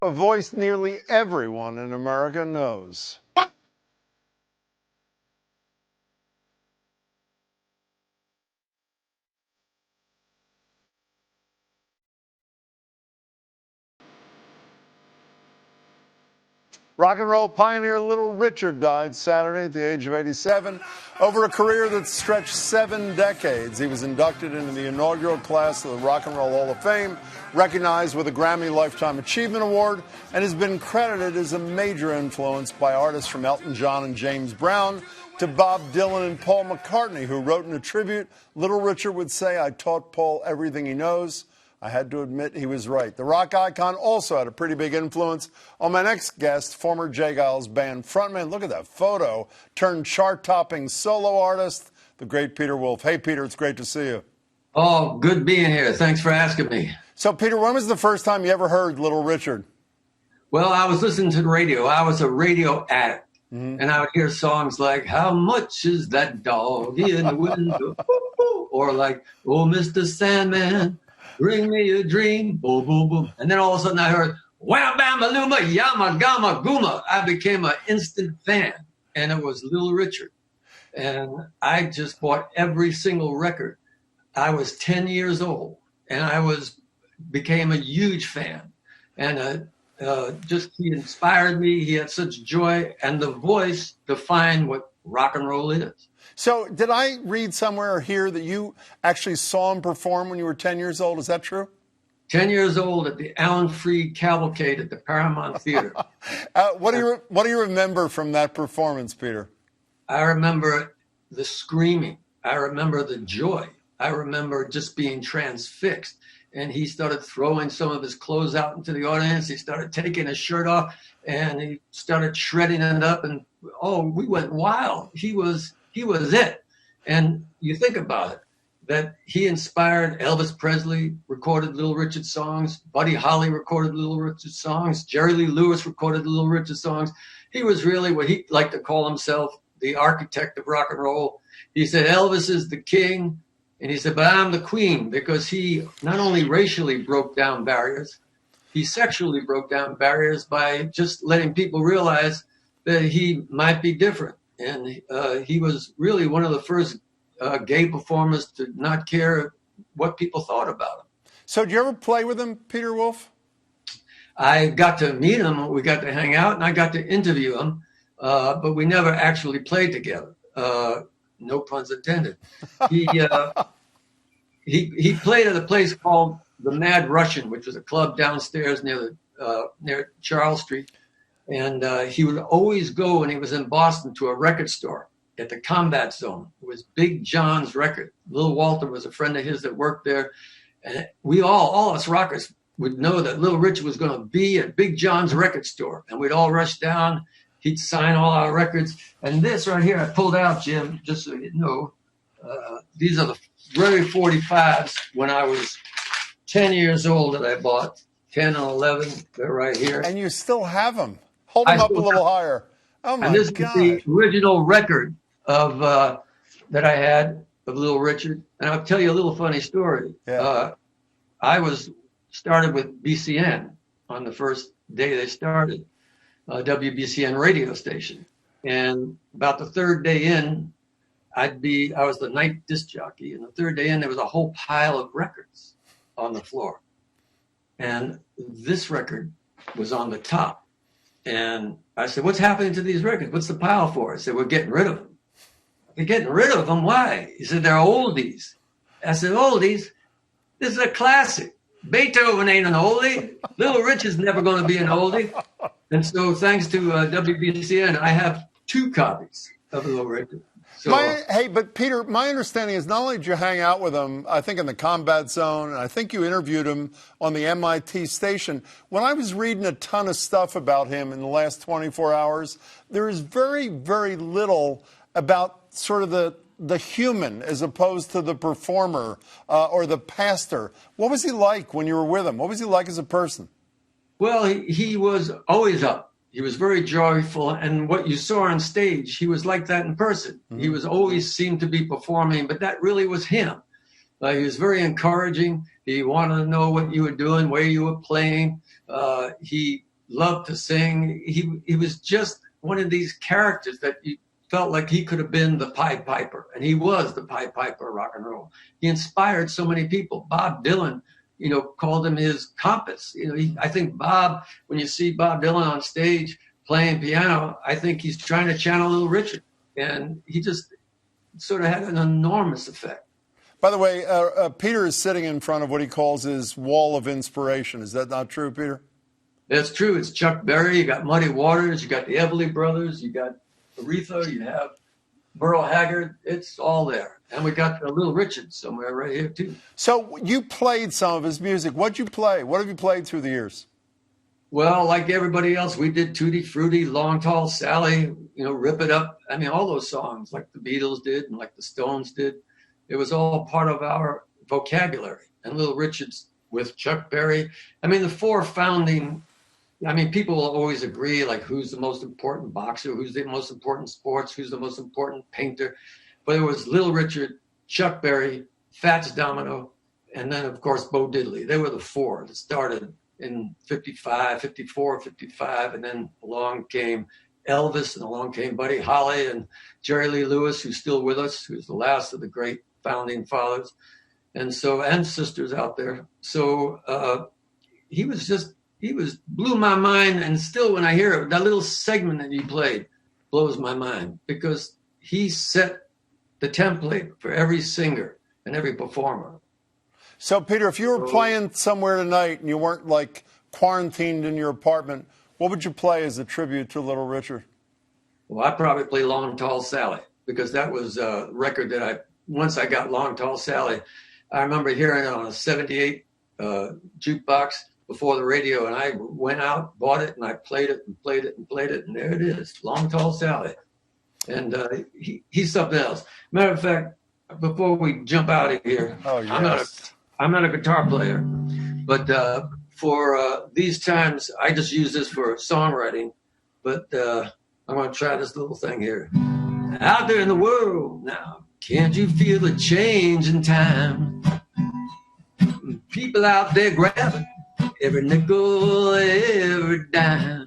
A voice nearly everyone in America knows. Rock and roll pioneer Little Richard died Saturday at the age of 87. Over a career that stretched 7 decades, he was inducted into the inaugural class of the Rock and Roll Hall of Fame, recognized with a Grammy Lifetime Achievement Award, and has been credited as a major influence by artists from Elton John and James Brown to Bob Dylan and Paul McCartney, who wrote in a tribute, Little Richard would say, "I taught Paul everything he knows." I had to admit he was right. The rock icon also had a pretty big influence on my next guest, former J.Geils band frontman. Look at that photo. Turned chart-topping solo artist, the great Peter Wolf. Hey, Peter, it's great to see you. Oh, good being here. Thanks for asking me. So, Peter, when was the first time you ever heard Little Richard? Well, I was listening to the radio. I was a radio addict. And I would hear songs like, "How much is that dog in the window?" Or like, "Oh, Mr. Sandman, bring me a dream." Boom, boom, boom. And then all of a sudden I heard, "Wham, bam, maluma, yama, gama, guma." I became an instant fan, and it was Little Richard. And I just bought every single record. I was 10 years old, and became a huge fan. And he inspired me. He had such joy, and the voice defined what rock and roll is. So did I read somewhere or hear that you actually saw him perform when you were 10 years old? Is that true? 10 years old at the Alan Freed Cavalcade at the Paramount Theater. What do you remember from that performance, Peter? I remember the screaming. I remember the joy. I remember just being transfixed. And he started throwing some of his clothes out into the audience. He started taking his shirt off, and he started shredding it up. And, we went wild. He was it. And you think about it, that he inspired Elvis Presley, recorded Little Richard songs. Buddy Holly recorded Little Richard songs. Jerry Lee Lewis recorded Little Richard songs. He was really what he liked to call himself, the architect of rock and roll. He said, "Elvis is the king." And he said, "But I'm the queen," because he not only racially broke down barriers, he sexually broke down barriers by just letting people realize that he might be different. And he was really one of the first gay performers to not care what people thought about him. So did you ever play with him, Peter Wolf? I got to meet him. We got to hang out, and I got to interview him. But we never actually played together. No puns intended. He played at a place called the Mad Russian, which was a club downstairs near Charles Street. And he would always go when he was in Boston to a record store at the Combat Zone. It was Big John's record. Little Walter was a friend of his that worked there. And we all us rockers would know that Little Richard was going to be at Big John's record store. And we'd all rush down. He'd sign all our records. And this right here, I pulled out, Jim, just so you know. These are the very 45s when I was 10 years old that I bought. 10 and 11, they're right here. And you still have them. Hold them up a little higher. Oh, my God. And this is the original record of that I had of Little Richard. And I'll tell you a little funny story. Yeah. I started with BCN on the first day they started, WBCN radio station. And about the third day in, I was the night disc jockey, and the third day in, there was a whole pile of records on the floor. And this record was on the top. And I said, "What's happening to these records? What's the pile for?" I said, "We're getting rid of them." "We're getting rid of them? Why?" He said, "They're oldies." I said, "Oldies? This is a classic. Beethoven ain't an oldie. Little Richard's never going to be an oldie." And so thanks to WBCN, I have 2 copies of Little Richard. So, but Peter, my understanding is not only did you hang out with him, I think in the Combat Zone, and I think you interviewed him on the MIT station. When I was reading a ton of stuff about him in the last 24 hours, there is very, very little about sort of the human as opposed to the performer or the pastor. What was he like when you were with him? What was he like as a person? Well, he was always up. He was very joyful, and what you saw on stage, he was like that in person. Mm-hmm. He was always seemed to be performing, but that really was him. He was very encouraging. He wanted to know what you were doing, where you were playing. He loved to sing. He was just one of these characters that you felt like he could have been the Pied Piper, and he was the Pied Piper of rock and roll. He inspired so many people. Bob Dylan, called him his compass. I think Bob, when you see Bob Dylan on stage playing piano, I think he's trying to channel Little Richard, and he just sort of had an enormous effect. By the way, Peter is sitting in front of what he calls his wall of inspiration. Is that not true, Peter? That's true. It's Chuck Berry. You got Muddy Waters. You got the Everly Brothers. You got Aretha. You have Merle Haggard. It's all there. And we got Little Richard somewhere right here, too. So you played some of his music. What'd you play? What have you played through the years? Well, like everybody else, we did Tutti Frutti, Long Tall Sally, Rip It Up. I mean, all those songs like the Beatles did and like the Stones did. It was all part of our vocabulary. And Little Richard's with Chuck Berry. I mean, the four founding, people will always agree, like, who's the most important boxer, who's the most important sports, who's the most important painter. But it was Little Richard, Chuck Berry, Fats Domino, and then, of course, Bo Diddley. They were the four that started in 55, 54, 55, and then along came Elvis, and along came Buddy Holly and Jerry Lee Lewis, who's still with us, who's the last of the great founding fathers, and sisters out there. So he blew my mind, and still when I hear it, that little segment that he played blows my mind, because he set the template for every singer and every performer. So, Peter, if you were playing somewhere tonight and you weren't, like, quarantined in your apartment, what would you play as a tribute to Little Richard? Well, I'd probably play Long Tall Sally, because that was a record that once I got Long Tall Sally, I remember hearing it on a 78 jukebox before the radio, and I went out, bought it, and I played it and played it and played it, and there it is, Long Tall Sally. And he's something else. Matter of fact, before we jump out of here, yes. I'm not a guitar player, but for these times, I just use this for songwriting. But I'm going to try this little thing here. Out there in the world now, can't you feel the change in time? People out there grabbing every nickel, every dime.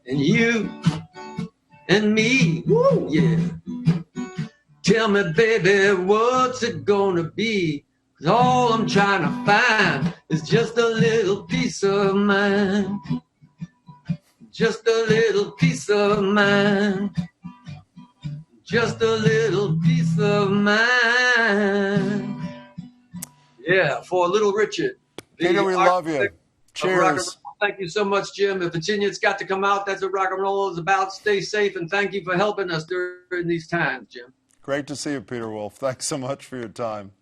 And you and me, woo, yeah. Tell me, baby, what's it gonna be? 'Cause all I'm trying to find is just a little peace of mind. Just a little peace of mind. Just a little peace of mind. Yeah, for Little Richard. Peter, we love you. Cheers. Thank you so much, Jim. If it's got to come out, that's what rock and roll is about. Stay safe, and thank you for helping us during these times, Jim. Great to see you, Peter Wolf. Thanks so much for your time.